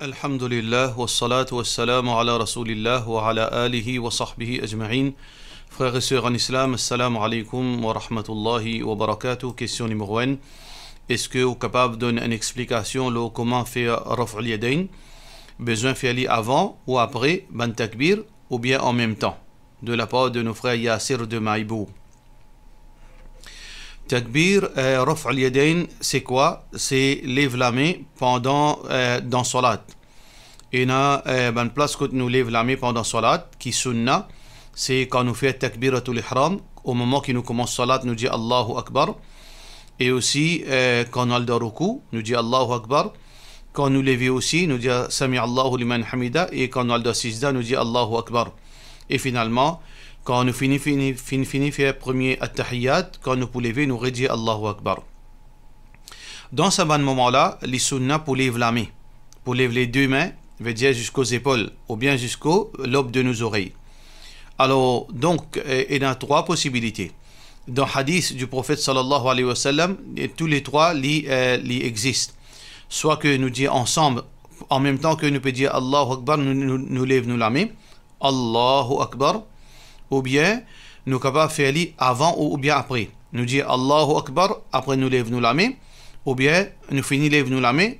Alhamdulillah, wassalatu wassalamu ala rasulillah wa ala alihi wa sahbihi ajma'in. Frères et sœurs en islam, assalamu alaikum wa rahmatullahi wa barakatuh. Question numéro 1. Est-ce que vous êtes capable de donner une explication de comment faire raf'ul yadayn? Besoin faire avant ou après ban takbir ou bien en même temps? De la part de nos frères Yassir de Maïbou. Takbir, raf'ul yadayn, c'est quoi? C'est lève la main pendant dans salat. Et na ban place que nous lève la main pendant salat qui sunna, c'est quand nous fait takbiratul ihram au moment que nous commençons salat, nous dit Allahu Akbar. Et aussi quand on a le ruku, nous dit Allahu Akbar. Quand nous levons aussi, nous dit Sami Allahu liman hamida. Et quand on a le sijda, nous dit Allahu Akbar. Et finalement, quand nous finissons faire premier at-tahiyyat, quand nous pouvons lever, nous redire Allahu Akbar. Dans ce bon moment-là, les sunnah pour lever la main, pour lever les deux mains, veut dire jusqu'aux épaules ou bien jusqu'au lobe de nos oreilles. Alors, donc, il y a trois possibilités. Dans le hadith du prophète sallallahu alayhi wa sallam, tous les trois existent. Soit que nous disons ensemble, en même temps que nous pouvons dire Allahu Akbar, nous lèvons la main, Allahu Akbar, ou bien nous sommes capables de faire avant ou bien après. Nous disons Allahu Akbar, après nous lèvons la main, ou bien nous finissons lèvons la main,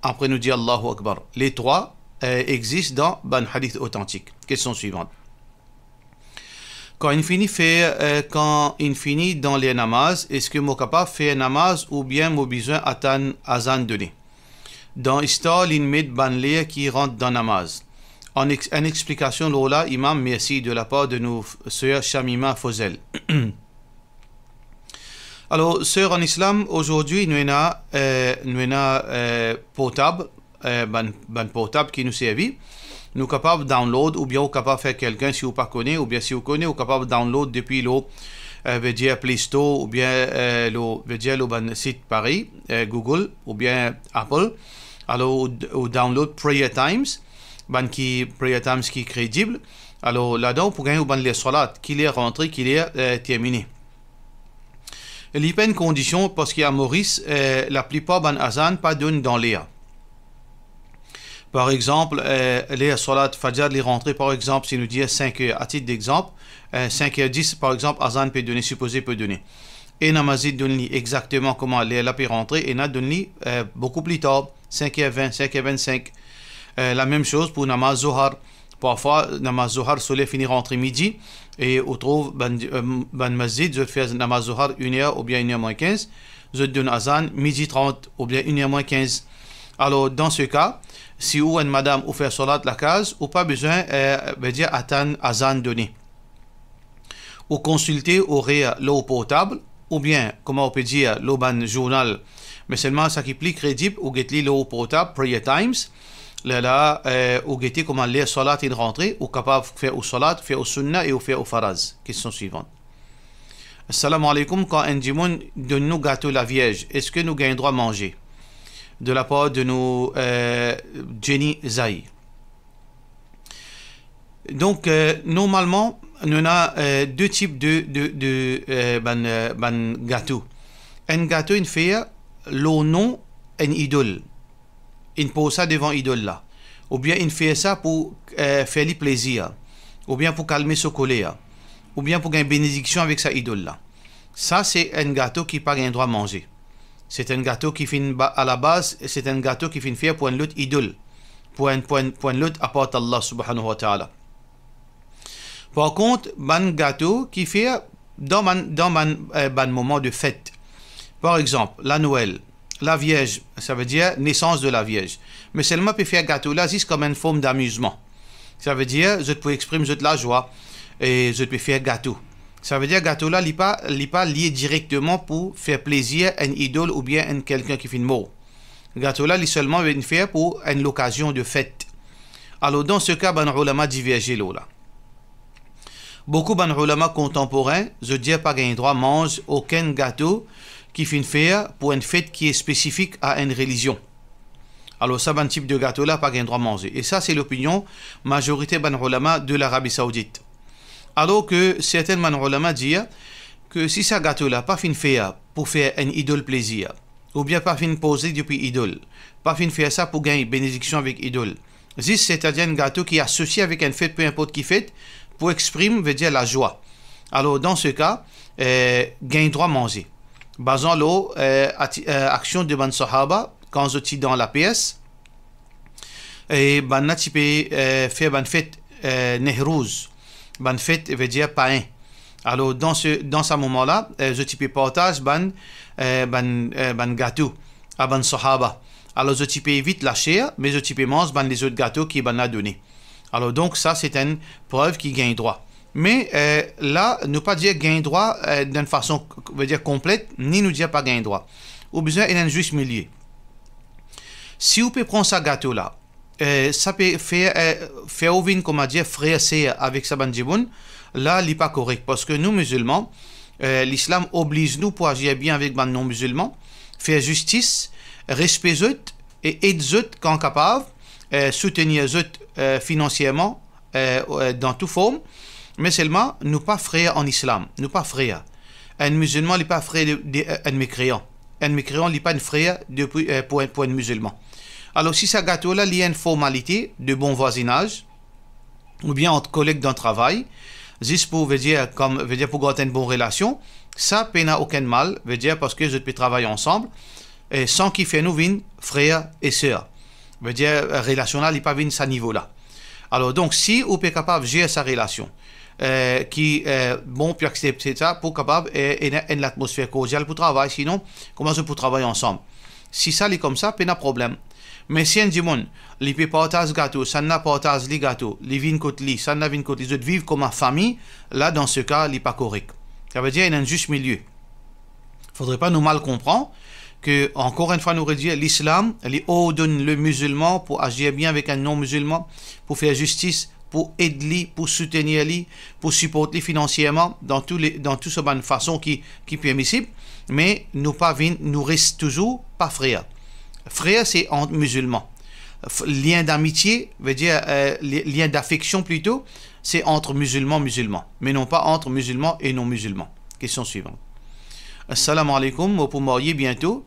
après nous disons Allahu Akbar. Les trois existent dans un hadith authentique. Question suivante. Quand il finit dans les namaz, est-ce que je suis capable de faire namaz ou bien je besoin d'attendre azan donné? Dans l'histoire, il met ban qui rentre dans namaz. En explication là, imam, merci de la part de nos sœurs Shamima Fozel. Alors, sœurs en islam, aujourd'hui, nous avons portable, ban portable qui nous servit. Nous sommes capables de download ou bien nous sommes capables de faire quelqu'un si vous ne connaissez pas ou bien si vous connaissez, nous sommes capables de download depuis le Play Store ou bien le site pareil, Google ou bien Apple. Alors, ou download Prayer Times, Prayer Times qui est crédible. Alors là-dedans, pour gagner les salat qui est rentré, qui est terminé. Il y a une condition parce qu'à Maurice, la plupart ban azan pas donnent dans l'air. Par exemple, les salat fajr, les rentrées, par exemple, si nous disons 5 heures, à titre d'exemple, 5h10, par exemple, azan peut donner, supposé peut donner. Et namazid donne exactement comment les peut rentrer, et n'a donné beaucoup plus tard, 5h20, 5h25. La même chose pour namaz zohar. Parfois, namaz zohar, soleil finit rentrer midi, et on trouve ban masjid, je fais namaz zohar 1h ou bien 1h moins 15, je donne azan midi 30 ou bien 1h moins 15. Alors, dans ce cas, si ou une madame ou fait salat la case, ou pas besoin de dire attendre azan donné. Ou consulter l'eau potable, ou bien, comment on peut dire, l'eau ban journal, mais seulement ça qui est plus crédible, ou get l'eau potable, Prayer Times, là, ou get comment les salat est rentré, ou capable de faire au salat, faire au sunnah et ou faire au faraz. Question suivante. Assalamu alaikum, quand un dimon donne-nous gâteau la Vierge, est-ce que nous gagnons droit à manger? De la part de nos Jenny Zay. Donc, normalement, nous avons deux types de gâteaux. Un gâteau, il fait le nom une idole. Il pose ça devant idole là. Ou bien il fait ça pour faire le plaisir. Ou bien pour calmer sa colère. Ou bien pour gagner une bénédiction avec sa idole là. Ça, c'est un gâteau qui n'a pas un droit à manger. C'est un gâteau qui finit à la base, c'est un gâteau qui finit fait pour une autre idole, pour une autre à part Allah subhanahu wa ta'ala. Par contre, un gâteau qui fait dans un moment de fête. Par exemple, la Noël, la Vierge, ça veut dire naissance de la Vierge. Mais seulement peut faire gâteau là, c'est comme une forme d'amusement. Ça veut dire, je peux exprimer de la joie et je peux faire gâteau. Ça veut dire que gâteau là, il n'est pas lié directement pour faire plaisir à une idole ou bien à quelqu'un qui fait mort. Le gâteau là, il est seulement fait pour une occasion de fête. Alors dans ce cas, les ulama divergent là. Beaucoup de ulama contemporains, je dis pas qu'il droit mange aucun gâteau qui fait faire pour une fête qui est spécifique à une religion. Alors ça, un type de gâteau là, pas qu'il droit manger. Et ça, c'est l'opinion majorité des ulama de l'Arabie Saoudite. Alors que certains ulama disent que si ce gâteau-là pas fin fait pour faire un idole plaisir, ou bien pas fin poser depuis idole, pas fin faire ça pour gagner bénédiction avec idole. Zis, c'est-à-dire un gâteau qui est associé avec une fête, peu importe qui fête, pour exprimer, veut dire la joie. Alors, dans ce cas, gagne droit manger. Basant l'eau, action de ban sahaba, quand je suis dans la pièce, et ban na tu peux faire ban fête nehrouz, ban fête veut dire pain. Alors, dans ce moment-là, je peux partage ban gâteau à ban sahaba. Alors, je peux éviter la chair, mais je peux manger les autres gâteaux qui ban a donné. Alors, donc, ça, c'est une preuve qui gagne droit. Mais là, ne pas dire gagne droit d'une façon, veut dire complète, ni nous dire pas gagne droit. Au besoin, il y a un juste milieu. Si vous pouvez prendre ce gâteau-là, ça peut faire ouvrir, comment dire, frère avec sa bandiboun, là, il n'est pas correct. Parce que nous, musulmans, l'islam oblige nous pour agir bien avec les non-musulmans, faire justice, respecter eux et aider eux quand capable, soutenir eux financièrement dans toute forme, mais seulement nous pas frères en islam, nous pas frères. Un musulman n'est pas frère d'un mécréant. Un mécréant n'est pas un frère pour un musulman. Alors si ce gâteau-là il y a une formalité de bon voisinage, ou bien entre collègues dans le travail, juste pour veut dire pour garder une bonne relation, ça n'a aucun mal, veut dire parce que je peux travailler ensemble, et sans qu'il fait nous vin frères et sœurs. Veut dire relation là, il pas vin à ce niveau-là. Alors donc si on est capable de gérer sa relation, qui bon pour accepter ça, pour capable une atmosphère cordiale pour travailler, sinon comment je peux travailler ensemble. Si ça est comme ça, pas de problème. Mais si un dimon, les peut partager gâteau, ça n'a partage les gâteaux, les vins côté li, ça n'a vin côté les autres vivent comme une famille, là dans ce cas, il n'est pas correct. Ça veut dire qu'il y a un juste milieu. Faudrait pas nous mal comprendre que, encore une fois, nous redire l'islam, il ordonne le musulman pour agir bien avec un non-musulman, pour faire justice, pour aider, pour soutenir, pour supporter financièrement dans toute cette bonne façon qui est permissible, mais nous reste toujours pas frères. Frère, c'est entre musulmans. Lien d'amitié, veut dire lien d'affection plutôt, c'est entre musulmans, mais non pas entre musulmans et non-musulmans. Question suivante. Assalamu alaikum, moi pour marier bientôt.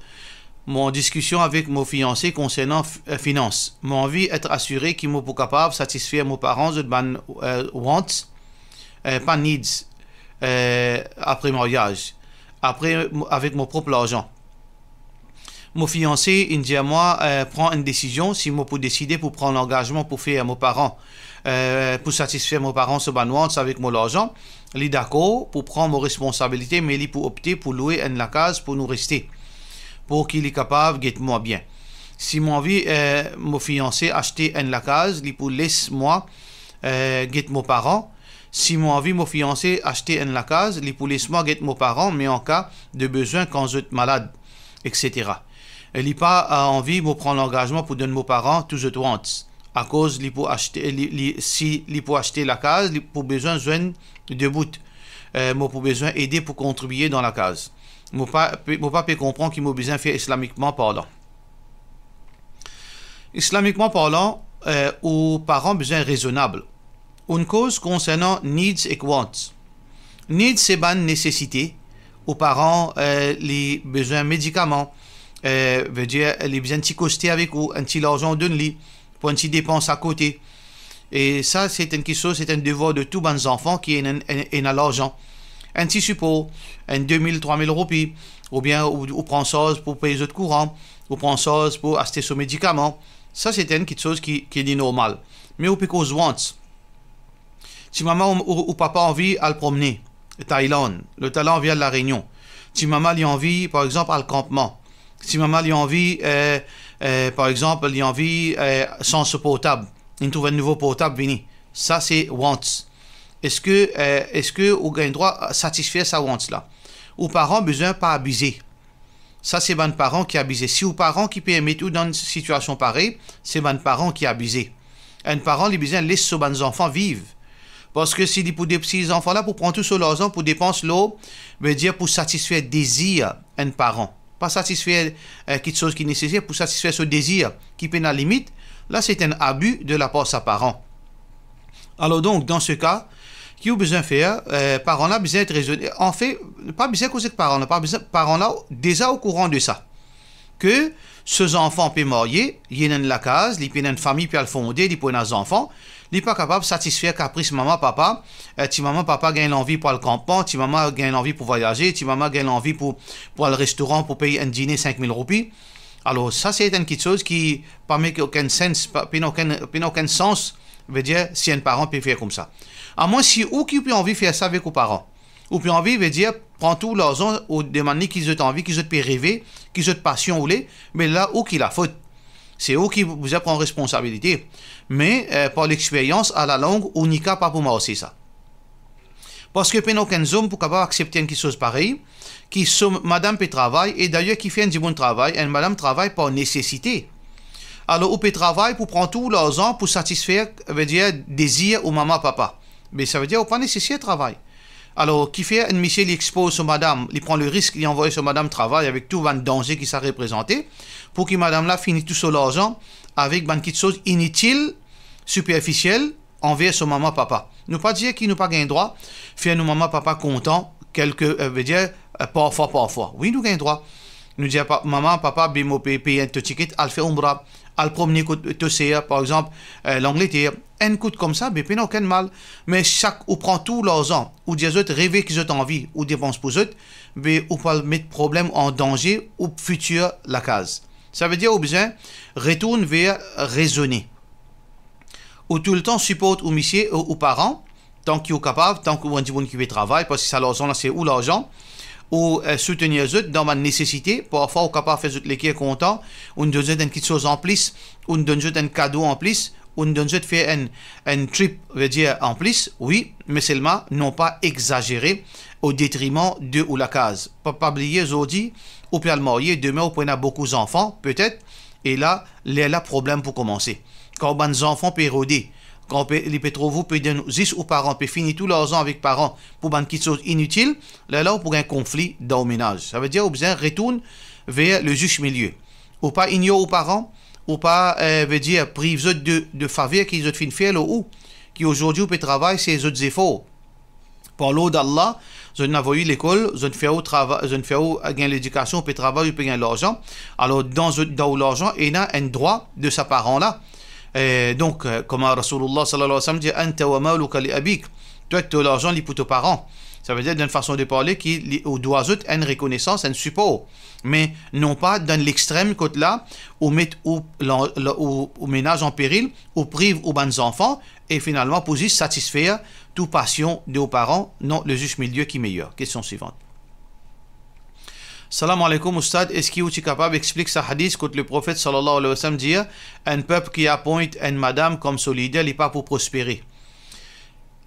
Mon discussion avec mon fiancé concernant finances. Mon envie d'être assuré qu'il m'a pour capable de satisfaire mes parents de ban wants, pas needs, après mariage, après avec mon propre argent. Mon fiancé, il dit à moi, prend une décision si moi pour décider pour prendre l'engagement pour faire à mes parents, pour satisfaire mes parents ce ban wants avec mon argent. Il est d'accord pour prendre mes responsabilités, mais il est pour opter pour louer une la case pour nous rester, pour qu'il est capable de moi bien. Si mon envie, mon fiancé acheter une la case, il pour laisse moi get mes parents. Si mon envie, mon fiancé acheter une la case, il pour laisse moi get mes parents, mais en cas de besoin quand je suis malade, etc. Il n'a pas envie de prendre l'engagement pour donner mes parents tout ce que want. À cause, il pour acheter, si il pour acheter la case, il pour besoin de bout, moi pour besoin aider pour contribuer dans la case. Mon papa peut comprendre qu'il m'a besoin de faire islamiquement parlant. Islamiquement parlant, aux parents besoin raisonnable. Une cause concernant needs et wants. Needs, c'est une nécessité. Aux parents, les besoins médicaments, veut dire les besoins de coster avec vous, un petit argent donne lui pour une petite dépense à côté. Et ça, c'est une chose, c'est un devoir de tous les enfants qui est dans l'argent. Un petit support, un 2000, 3000 roupies, ou bien on prend ça pour payer les autres courants, on prend ça pour acheter ce médicament. Ça, c'est une chose qui est normale. Mais on peut cause wants. Si maman ou papa a envie à le promener, Thaïlande, le talent vient de la Réunion. Si maman a envie, par exemple, à le campement. Si maman a envie, par exemple, il a envie sans ce portable, il trouve un nouveau portable vini. Ça, c'est wants. Est-ce que vous avez le droit à satisfaire sa wants là? Aux parents besoin pas abuser. Ça, c'est les parents qui abusent. Si aux parents qui permettent tout dans une situation pareille, c'est les parents qui abusent. Un parent, les besoin laisse ses enfants vivre. Parce que si pour des petits enfants là, pour prendre tout sur l'argent, pour dépenser l'eau, veut dire pour satisfaire le désir un parent. Pas satisfaire quelque chose qui est nécessaire, pour satisfaire ce désir qui peut à la limite, là c'est un abus de la part de sa parent. Alors donc, dans ce cas, qui a besoin de faire, parents là besoin d'être raisonnés. En fait, pas besoin de causer que parents là, pas besoin, parents là déjà au courant de ça. que ces enfants peuvent marier, il y a la case, il y a une famille qui a fondé, il y a des enfants, il n'est pas capable de satisfaire caprice maman, papa. Si maman, papa gagne l'envie pour le campement, si maman gagne l'envie pour voyager, si maman gagne l'envie pour le restaurant, pour payer un dîner 5000 roupies. Alors, ça, c'est une petite chose qui ne make aucun sens, aucun sens, veut dire, si un parent peut faire comme ça. À moins si ou qui peut envie de faire ça avec les parents. Ou puis envie veut dire, prends tout l'argent ou demander qu'ils ont envie, qu'ils ont pu rêver, qu'ils ont passion ou les, mais là, où qu'il a faute. C'est eux qui vous prend responsabilité. Mais par l'expérience, à la longue, on n'y a pas pour moi aussi ça. Parce que il n'y a aucun homme pour capable accepter une chose pareille, qui madame peut travailler, et d'ailleurs qui fait un bon travail, et madame travaille par nécessité. Alors, on peut travailler pour prendre tout l'argent pour satisfaire, veut dire, désir ou maman, papa. Mais ça veut dire, on pas nécessaire de travail. Alors, qui fait un monsieur, il expose sur madame, il prend le risque, il envoie sur madame travail avec tout le danger qui s'est représenté, pour que madame là finisse tout sur l'argent avec une petite chose inutile, superficielle, envers son maman, papa. Nous pas dire qu'il nous pas gain droit, faire nos maman, papa contents, veut dire, parfois. Oui, nous gain droit. Nous dire, maman, papa, bimo payer un ticket, elle fait umra, elle promener par exemple, l'Angleterre, un coup comme ça, mais pas aucun mal. Mais chaque, ou prend tout l'argent, ou des autres rêver qu'ils ont envie, ou dépense pour eux, mais ou pas mettre problème en danger, ou futur la case. Ça veut dire, au besoin, retourne vers raisonner. Ou tout le temps supporte aux messieurs, aux parents, tant qu'ils sont capables, tant qu'ils ont qui veut travailler, parce que ça l'argent là, c'est où l'argent, ou soutenir eux dans ma nécessité, parfois, on est capable de faire les qui est content, ou nous donner une petite chose en plus, ou nous donner un cadeau en plus, ou nous donner faire un trip, veut dire en plus, oui, mais seulement, non pas exagérer au détriment de ou la case. Pas oublier aujourd'hui, ou peut le marier, demain, on peut avoir beaucoup d'enfants, peut-être, et là, il y a un problème pour commencer. Quand les enfants peuvent rôder, quand les pétrovaux peuvent donner 10 aux parents, peuvent finir tout l'argent avec parents pour une petite chose inutile, là, on pourrait un conflit dans le ménage. Ça veut dire, on besoin retourne vers le juste milieu. Ou pas ignorer aux parents, ou pas, veut dire, prive de faveur qu'ils ont fait faire, ou qui aujourd'hui peut travailler ces autres efforts. Par l'eau d'Allah, je n'ai pas eu l'école, je ne fais pas travail, je ne fais pas gagner l'éducation, on peut travailler, on peut gagner l'argent. Alors, dans l'argent, il y a un droit de sa parent-là. Donc, comme Rasulullah sallallahu alayhi wa sallam dit, Anta wa maluka li abik. Toi, tu as l'argent pour tes parents. Ça veut dire d'une façon de parler qui doit être une reconnaissance, un support. Mais non pas dans l'extrême côté là, où mettre ou ménage en péril, ou prive aux bons enfants, et finalement pour juste satisfaire toute passion de aux parents, non le juste milieu qui est meilleur. Question suivante. Salam alaikum, Oustad. Est-ce qu'il est capable d'expliquer ce hadith quand le prophète sallallahu alayhi wa sallam dit un peuple qui appointe une madame comme solidaire, il n'est pas pour prospérer.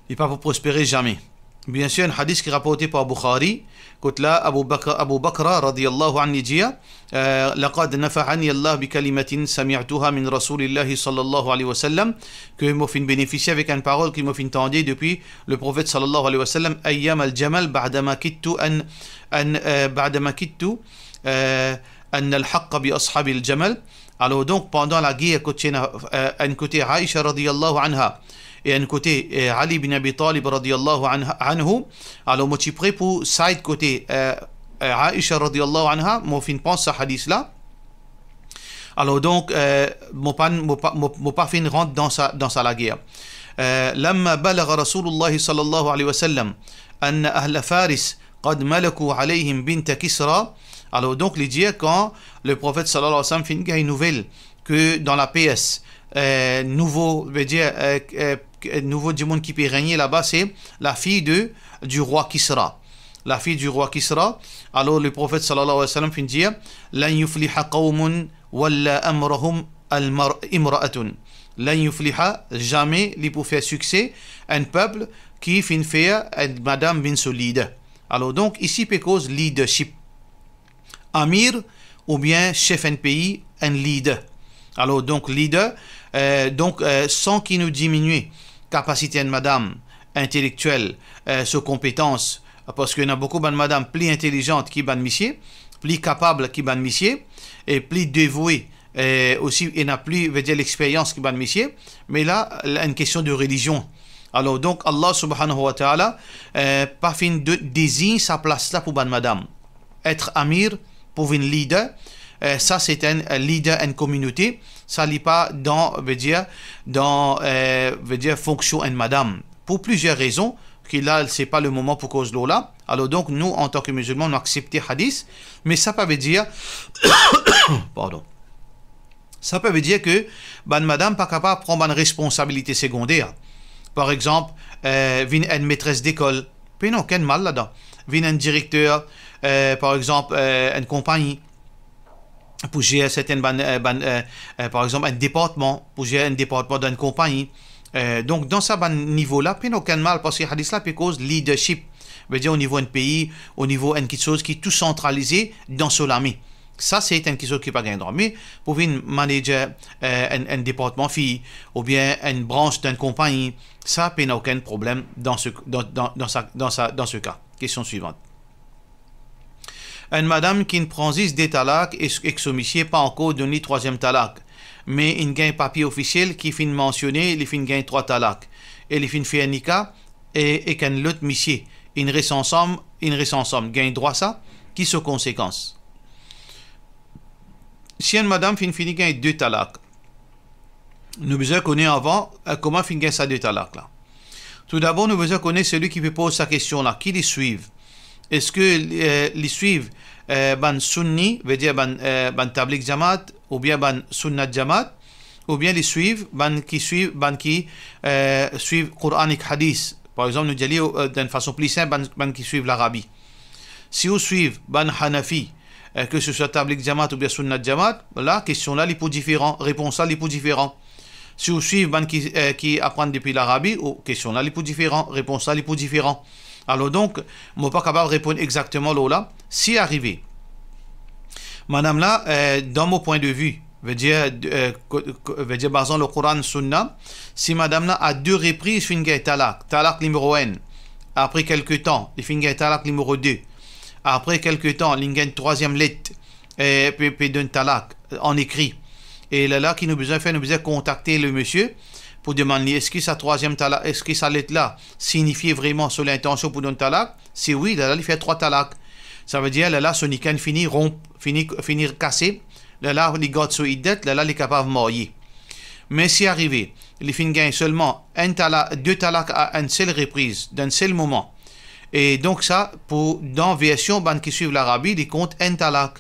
Il n'est pas pour prospérer jamais. Bien sûr, un hadith qui est rapporté par Bukhari, quand là, Abu Bakr radiyallahu anhu dit لقد نفعني الله بكلمة سمعتها من رسول الله صلى الله عليه وسلم, que m'a fait bénéficier avec une parole qui m'a fait entendre depuis le prophète sallallahu alayhi wa sallam, أيام الجمل بعدما كدت بعدما كدت أن الحق بأصحاب الجمل. Alors donc pendant la guerre, un côté Aïcha radiyallahu anha et un côté Ali bin Abi Talib radiyallahu anhu, alors moi je suis prêt pour side côté Aïcha radiyallahu anha, moi fin pense à hadith là. Alors donc mon pas fin rentre dans sa la guerre. لما بلغ رسول الله صلى الله عليه وسلم أن أهل فارس قد ملكوا عليهم بنت كسرى. Alors donc il dit quand le prophète sallallahu alayhi wa sallam fait une nouvelle que dans la PS nouveau veut dire nouveau du monde qui peut régner là-bas, c'est la fille du roi Kisra. La fille du roi Kisra. Alors le prophète sallallahu alayhi wa sallam fait dire lan yufliha qawmun walla amrahum imra'atun. Lan yufliha, jamais il peut faire succès un peuple qui fait faire une madame bin solide. Alors donc ici peut cause leadership. Amir ou bien chef d'un pays, un leader. Alors donc leader, sans qu'il nous diminue capacité de madame intellectuelle, ses compétences, parce qu'il y a beaucoup de madame plus intelligentes qui ban monsieur, plus capable qui ban monsieur, et plus dévouée aussi, il n'a plus veut dire l'expérience qui ban monsieur, mais là, une question de religion. Alors donc Allah subhanahu wa ta'ala pas fin de désigne sa place là pour ban madame. Être amir pour une leader, ça c'est un leader en communauté, ça n'est pas veut dire fonction en madame, pour plusieurs raisons, que là c'est pas le moment pour cause de là. Alors donc nous en tant que musulmans nous acceptons hadith, mais ça peut dire pardon, ça peut dire que madame pas capable de prendre une responsabilité secondaire. Par exemple, vient une maîtresse d'école, puis non, quel mal là-dedans. Vient un directeur, par exemple, une compagnie, pour gérer certaines, par exemple, un département, pour gérer un département d'une compagnie. Donc, dans ce niveau-là, puis non, quel mal, parce que hadith là, puis cause leadership, veut dire au niveau d'un pays, au niveau d'une chose qui est tout centralisé dans son ami. Ça, c'est quelque chose qui n'est pas gain droit. Mais pour une manager un département fille ou bien une branche d'une compagnie, ça n'a aucun problème dans ce cas. Question suivante. Une madame qui ne prend des talaks et que son monsieur pas encore donné troisième talak, mais il gagne papier officiel qui finit mentionné, il finit gagne 3 talaks. Et il finit fait un nika et qu'un l'autre monsieur, il reste ensemble, gagne droit ça, qui sont conséquences. Si une madame finit gagne 2 talaks, nous besoin connaître avant comment finit gagne ça 2 talaks là. Tout d'abord, nous besoin connaître celui qui peut poser sa question là, qui les suivent. Est-ce que les suivent ban sunni, veut dire ban tabligh jamaat ou bien ban sunnat jamaat, ou bien les suivent ban qui suivent Quranic hadith. Par exemple, nous disons d'une façon plus simple ban qui suivent l'Arabie. Si vous suivez ban Hanafi, que ce soit tabligh jamaat ou bien sunnat jamaat, la question là, les pots différents, réponse là, les pots différents. Si vous suivez ban qui apprennent depuis l'Arabie, question là, les pots différents, réponse là, les pots différents. Alors donc, je ne suis pas capable de répondre exactement là. Si arrivé, madame là, dans mon point de vue, veut dire basant le Coran Sunna, si madame là à 2 reprises fin gagne talak numéro 1, après quelques temps, il fin gagne talak numéro 2, après quelques temps, il gagne 3e lettre, et puis donne talak en écrit. Et là qui nous besoin faire, nous besoin contacter le monsieur pour demander est-ce que sa 3e talak, est-ce que sa lettre là signifie vraiment sur l'intention pour donner talak? Si oui, là il fait 3 talak. Ça veut dire là son ikan finit finir cassé, là il garde son idée, là il est capable de marier. Mais si arrivé, il finit gagne seulement 2 talak à une seule reprise, d'un seul moment. Et donc ça, pour dans version qui suivent l'Arabie, il compte 1 talak.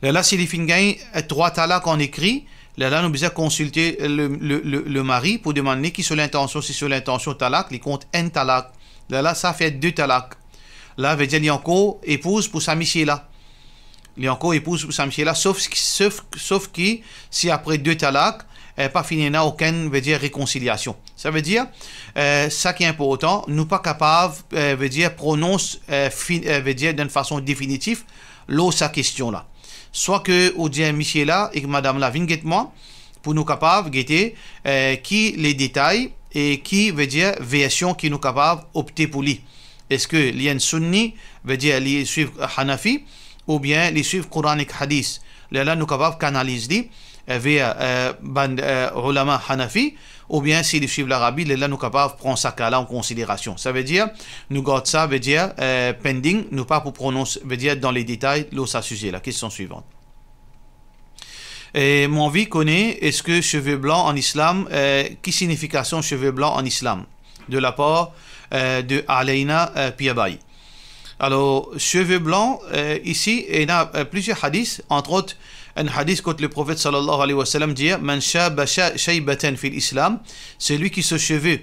Là s'il finit gagne 3 talak en écrit, là, nous besoin consulter le mari pour demander qui sur l'intention, si sur l'intention talak, il compte 1 talak. Là, ça fait 2 talak. Là, veut dire, il y a encore épouse pour sa michée là. Il y a encore épouse pour sa michée là, sauf que si après 2 talak, pas fini n'a aucune, veut dire, réconciliation. Ça veut dire, ça qui est important, nous pas capables, veut dire, prononce, veut dire, d'une façon définitive, sa question là. Soit que ou dit monsieur là et que madame là vienne guetter moi pour nous capables guetter qui les détails et qui veut dire version qui nous capables opter pour lui. Est-ce que il y a un sunni veut dire les suivre Hanafi ou bien les suivre Quranic hadith. Là nous capables canaliser vers ulama Hanafi ou bien si les suivent l'Arabie, là nous capables prendre ça là en considération. Ça veut dire nous garde ça veut dire pending, nous pas pour prononcer veut dire dans les détails ça sujet la question suivante. Et mon vie connaît est-ce que cheveux blancs en islam qui signification cheveux blancs en islam de la part de Alaina Piabai. Alors cheveux blancs ici il y a plusieurs hadiths entre autres un hadith que le prophète sallallahu alayhi wa sallam dit man shaba shaybatan fil islam, celui qui se cheveux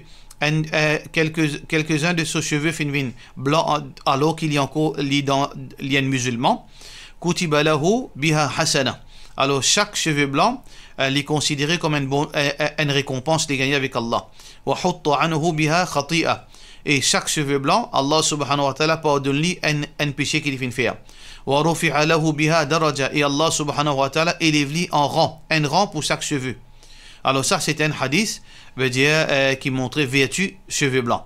quelques-uns de ses cheveux finissent blancs alors qu'il y a encore les musulmans kutiba lahu biha hasana. Alors chaque cheveu blanc est considéré comme une récompense de gagner avec Allah. Wa hutta anhu biha khati'a, et chaque cheveu blanc Allah subhanahu wa ta'ala pardonne-lui un péché qu'il vient faire. Wa rufi'a lahu biha daraja, et Allah subhanahu wa ta'ala élève-lui en rang, un rang pour chaque cheveu. Alors ça c'est un hadith veut dire qui montrait vertu cheveux blancs.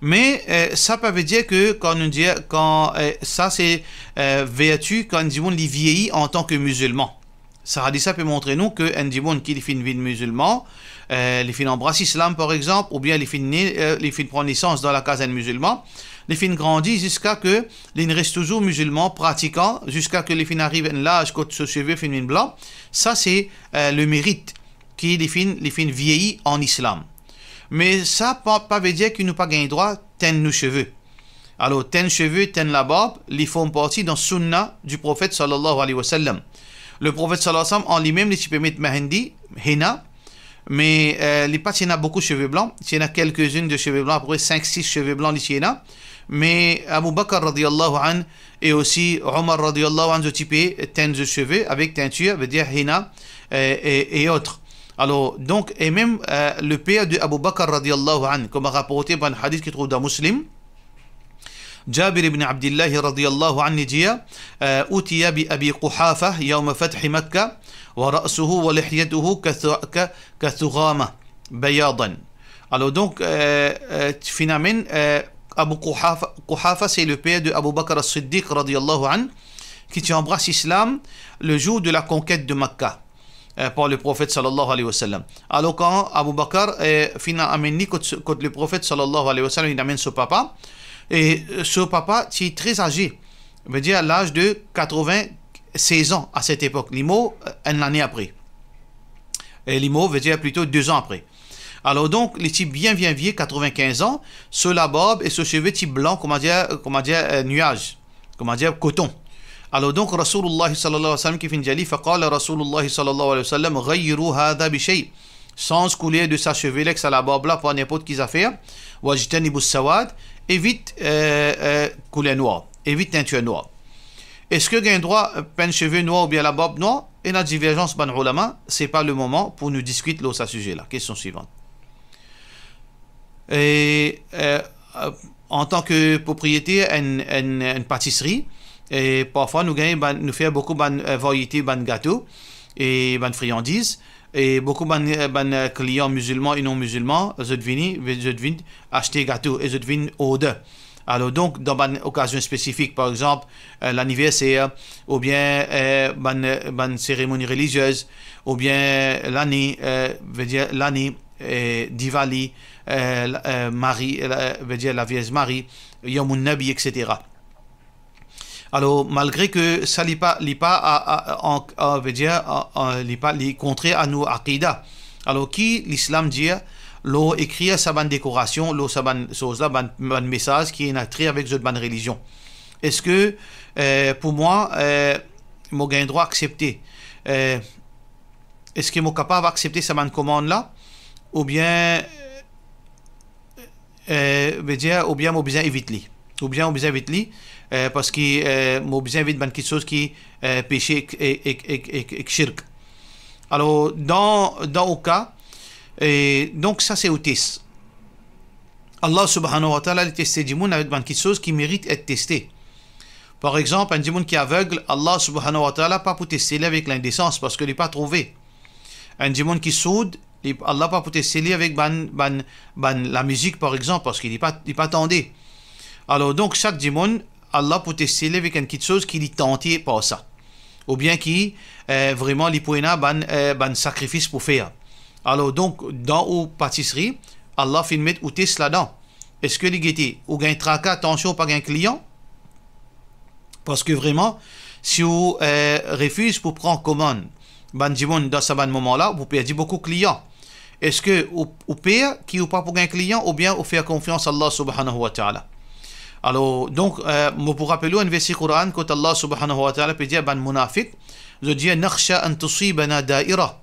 Mais ça peut dire que quand ça c'est vertu quand on les vieillit en tant que musulman. Ça hadith ça peut montrer nous que un djibon qui fait une vie de musulman, les fin embrasse l'islam par exemple, ou bien les fin prendre naissance dans la case d'un musulman. les filles grandissent jusqu'à que les restent toujours musulmans pratiquants, jusqu'à que les filles arrivent à l'âge quand ce cheveu finit blanc. Ça c'est le mérite qui les filles vieillit en islam. Mais ça pas veut dire qu'ils n'ont pas gagné droit teindre nos cheveux. Alors teindre cheveux, teindre la barbe, ils font partie dans sunna du prophète sallallahu alayhi wa sallam. Le prophète sallallahu alayhi wa sallam en lui-même, il peut mettre mahindi, henna, mais les pas il y en a beaucoup de cheveux blancs, il y en a quelques-unes de cheveux blancs, à peu près 5-6 cheveux blancs il y en a, mais Abu Bakr radiyallahu anhu et aussi Omar radiyallahu anhu type teindre les cheveux avec teinture, veut dire henna et autres. Alors donc, et même le père de Abu Bakr radiyallahu anhu, comme a rapporté par un hadith qui trouve dans Muslim, جابر بن عبد الله رضي الله عنه dit أتي بأبي قحافة يوم فتح مكة ورأسه ولحيته كثغامة بياضا. Alors donc finalement Abu Quhafa c'est le père de Abu Bakr as-Siddiq radiyallahu anhu qui embrasse l'islam le jour de la conquête de Mecca par le prophète sallallahu alayhi wa sallam. Alors quand Abu Bakr finalement amène quand le prophète sallallahu alayhi wa sallam il amène son papa. Et ce papa, c'est très âgé, veut dire à l'âge de 96 ans à cette époque. L'IMO, une année après. Et l'IMO veut dire plutôt 2 ans après. Alors donc, les types bien vieux, 95 ans, sur la barbe et sur cheveux type blanc, comment dire nuage, comment dire coton. Alors donc, Rasulullah sallallahu alayhi wa sallam qui finit dit, فقال رسول الله صلى الله عليه وسلم غيروا هذا بشيء, sans couler de sa chevelure à la barbe là pour n'importe quelle affaire. واجتنبوا السواد, évite couleur noire, évite teinture noire. Est-ce que gain droit peine cheveux noirs ou bien la barbe noire? Et la divergence ban ulama, c'est pas le moment pour nous discuter là ce sujet là. Question suivante. Et en tant que propriétaire une pâtisserie, et parfois nous gagnons nous faire beaucoup de variétés de gâteaux et de friandises. Et beaucoup de clients musulmans et non musulmans, je viens acheter gâteau et je viens order. Alors donc, dans une occasion spécifique, par exemple, l'anniversaire, ou bien une cérémonie religieuse, ou bien l'année, veut dire l'année, Diwali, Marie, veut dire la Vierge Marie, Yomun Nabi, etc. Alors, malgré que ça n'est pas contraire à nos aqidah. Alors, qui l'islam dit, l'eau écrit sa bonne décoration, l'eau sa bonne chose là, bon message qui est inactré avec cette bonne religion. Est-ce que, pour moi, mon gain droit accepter, est-ce que je suis capable d'accepter sa bonne commande là, ou bien, ou bien, mon besoin éviter, ou bien, mon besoin éviter. Parce que mon besoin vite quelque chose qui est péché et shirk. Alors dans le cas, donc ça c'est autisme. Allah subhanahu wa ta'ala a testé du monde avec quelque chose qui mérite d'être testé. Par exemple, un djimoun qui est aveugle, Allah subhanahu wa ta'ala pas pour tester avec l'indécence parce qu'il n'est pas trouvé. Un djimoun qui soude, Allah pas pour tester avec la musique par exemple parce qu'il n'est pas tendé. Alors donc chaque djimoun Allah peut tester avec quelque chose qui est tenté par ça. Ou bien qui vraiment li poina ban sacrifice pour faire. Alors donc dans une pâtisserie, Allah fait mettre ou test là-dedans. Est-ce que les guettés ou gain tracas attention pas gain client? Parce que vraiment si vous refusez pour prendre commande ban jimon dans ce moment là, vous perdez beaucoup de clients. Est-ce que vous payez qui ou pas pour gain client ou bien vous faire confiance à Allah subhanahu wa ta'ala? Alors, donc, pour rappeler un verset Coran, quand Allah subhanahu wa ta'ala peut dire, ban munafiq, je dis, nakhsha an tusibana da'ira,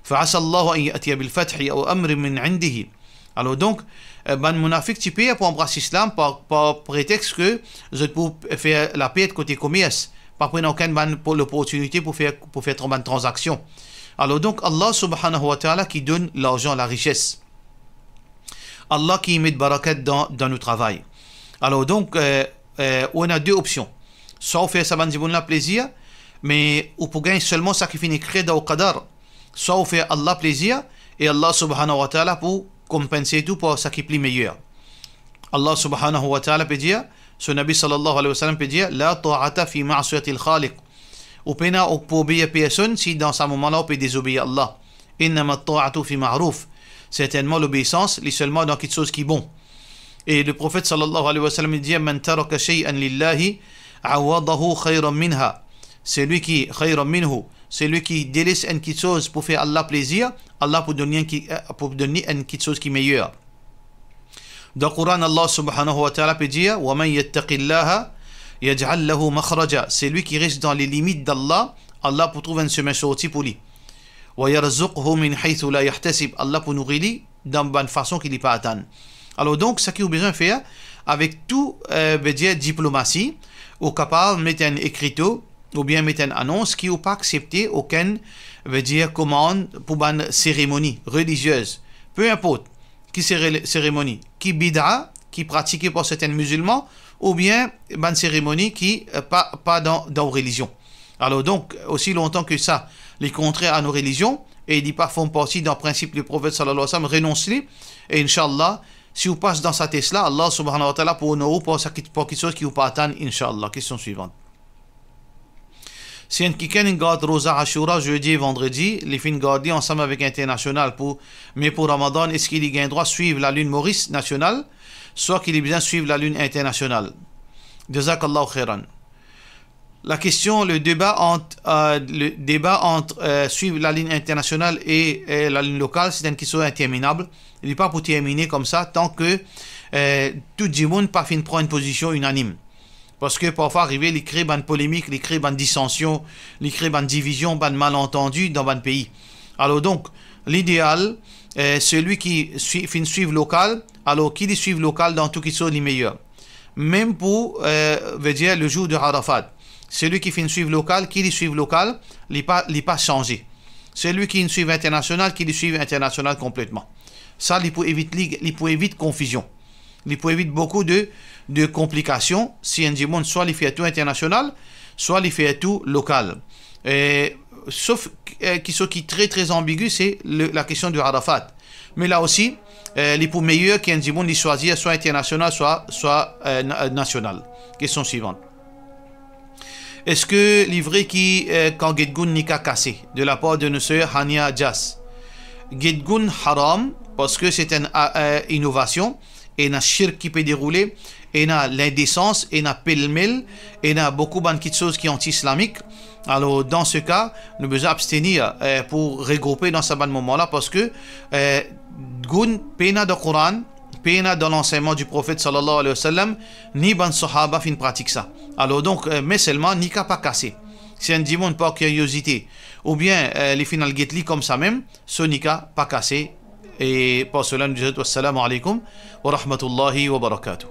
fa'asa Allah an ya'tiya bil fathi ou amri min indihi. Alors, donc, ban munafiq, tu payes pour embrasser l'islam par prétexte que je peux faire la paix de côté commerce, pas prendre aucune l'opportunité pour faire une transaction. Alors, donc, Allah subhanahu wa ta'ala qui donne l'argent, la richesse. Allah qui met de barakat dans notre travail. Alors donc, on a deux options. Soit on fait ça la plaisir, mais on peut gagner seulement ça qui finit créé dans le qadar. Soit on fait Allah plaisir, et Allah subhanahu wa ta'ala pour compenser tout pour ça qui est plus meilleur. Allah subhanahu wa ta'ala peut dire, ce Nabi sallallahu alayhi wa sallam peut dire, la ta'ata fi ma'asiyatil khaliq. On peut obéir personne si dans ce moment-là on peut désobéir à Allah. Innama ta'atu fi ma'ruf. Certainement l'obéissance, est seulement dans quelque chose qui est bon. Et le prophète sallallahu alayhi wa sallam dit man taraka shay'an lillahi awadahu khayran minha. C'est lui qui khayran minhu, c'est lui qui délaisse une petite chose pour faire Allah plaisir, Allah pour donner une petite chose qui est meilleure. Dans le Coran, Allah subhanahu wa ta'ala peut dire wa man yattaqillaha yaj'al lahu makhraja. C'est lui qui reste dans les limites d'Allah, Allah pour trouver un chemin sorti pour lui. Wa yarzuqhu min haythu la yahtasib. Allah pour nourrir lui d'une bonne façon qu'il n'est pas atteint. Alors donc, ce qu'il a besoin de faire, avec tout diplomatie, ou capable de mettre un écriteau, ou bien mettre une annonce qui n'a pas accepté aucune commande pour une cérémonie religieuse. Peu importe, qui cérémonie, qui bid'a, qui pratiquée par certains musulmans, ou bien une cérémonie qui pas dans la religion. Alors donc, aussi longtemps que ça, les contraires à nos religions, et ils pas font partie d'un principe du prophète sallallahu alayhi wa sallam, renonce-les, et Inch'Allah, si vous passez dans sa Tesla, Allah subhanahu wa ta'ala pour nous, pour quelque chose qui vous pas atteindre, Inch'Allah. Question suivante. Si un quelqu'un garde Rosa Ashura jeudi et vendredi, les fins garder ensemble avec international mais pour Ramadan, est-ce qu'il y a un droit de suivre la lune Maurice nationale, soit qu'il ait besoin de suivre la lune internationale? Jazakallahu khairan. La question, le débat entre suivre la ligne internationale et la ligne locale, c'est une question interminable. Il n'est pas pour terminer comme ça tant que tout le monde pas fin prendre une position unanime. Parce que parfois arriver, il crée une polémique, il crée une dissension, il crée une division, un malentendu dans un pays. Alors donc, l'idéal, celui qui suit local, alors qui suit local dans tout qui soit le meilleur. Même pour le jour de Arafat. Celui qui fait une suive locale, qui suit local, il n'est pas changé. Celui qui suit international, qui suit international complètement. Ça, il peut éviter confusion. Il peut éviter beaucoup de complications si un monde soit il fait tout international, soit il fait tout local. Sauf ce qui est très très ambigu, c'est la question du Arafat. Mais là aussi, il peut meilleur qu'un monde choisir soit international, soit national. Question suivante. Est-ce que livret qui quand Gedgun Nika cassé de la part de notre sœur Hania Jas? Gedgun haram parce que c'est une innovation et un shirk qui peut dérouler et l'indécence et pêle-mêle et beaucoup de choses qui sont anti-islamiques. Alors dans ce cas, nous devons abstenir pour regrouper dans ce bon moment-là parce que Gun pena dans le Coran, pena dans l'enseignement du prophète sallallahu alayhi wa sallam, ni ban sahaba fin pratique ça. Alors donc, mais seulement ni qu'à pas casser. Si un dimon par curiosité, ou bien les finales guetli comme ça même, ce ni qu'à pas casser. Et pour cela, nous disons wassalamu alaikum wa rahmatullahi wa barakatuh.